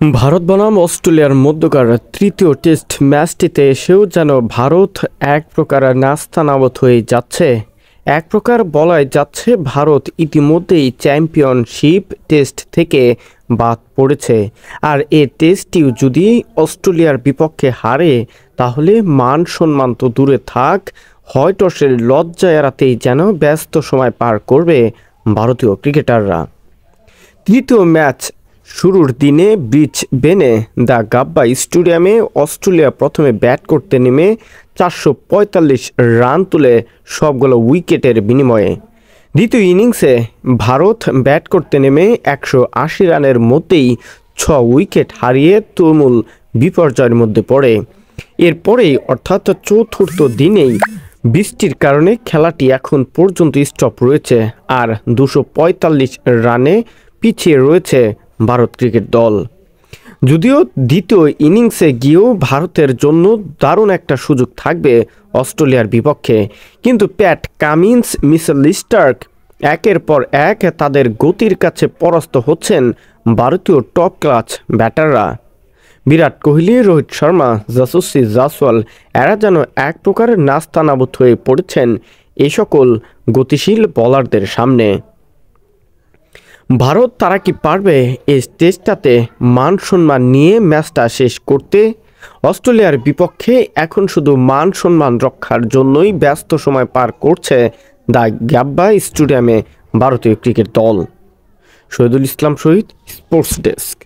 ভারত বনাম অস্ট্রেলিয়ার মধ্যকার তৃতীয় টেস্ট ম্যাচটিতে এসেও যেন ভারত এক প্রকার নাস্তানাবুদ হয়ে যাচ্ছে। এক প্রকার বলাই যাচ্ছে ভারত ইতিমধ্যেই চ্যাম্পিয়নশিপ টেস্ট থেকে বাদ পড়েছে। আর এ টেস্টটিও যদি অস্ট্রেলিয়ার বিপক্ষে হারে তাহলে মান সম্মান তো দূরে থাক, হয় টসের লজ্জা এড়াতেই যেন ব্যস্ত সময় পার করবে ভারতীয় ক্রিকেটাররা। তৃতীয় ম্যাচ শুরুর দিনে ব্রিসবেনে দ্য গাব্বা স্টেডিয়ামে অস্ট্রেলিয়া প্রথমে ব্যাট করতে নেমে 445 রান তুলে সবগুলো উইকেটের বিনিময়ে। দ্বিতীয় ইনিংসে ভারত ব্যাট করতে নেমে 180 রানের মধ্যেই 6 উইকেট হারিয়ে তুমুল বিপর্যয়ের মধ্যে পড়ে। এরপরেই অর্থাৎ চতুর্থ দিনেই বৃষ্টির কারণে খেলাটি এখন পর্যন্ত স্টপ রয়েছে আর 245 রানে পিছিয়ে রয়েছে ভারত ক্রিকেট দল। যদিও দ্বিতীয় ইনিংসে গিয়েও ভারতের জন্য দারুণ একটা সুযোগ থাকবে অস্ট্রেলিয়ার বিপক্ষে, কিন্তু প্যাট কামিন্স, মিচেল স্টার্ক একের পর এক তাদের গতির কাছে পরাস্ত হচ্ছেন ভারতীয় টপ ক্লাস ব্যাটাররা। বিরাট কোহলি, রোহিত শর্মা, যশস্বী জাসওয়াল এরা যেন এক প্রকার নাস্তানাবুদ হয়ে পড়েছেন এই সকল গতিশীল বোলারদের সামনে। ভারত তারা কি পারবে এই টেস্টটাতে মান সম্মান নিয়ে ম্যাচটা শেষ করতে? অস্ট্রেলিয়ার বিপক্ষে এখন শুধু মান সম্মান রক্ষার জন্যই ব্যস্ত সময় পার করছে দ্য গাব্বা স্টেডিয়ামে ভারতীয় ক্রিকেট দল। শহীদুল ইসলাম শহীদ, স্পোর্টস ডেস্ক।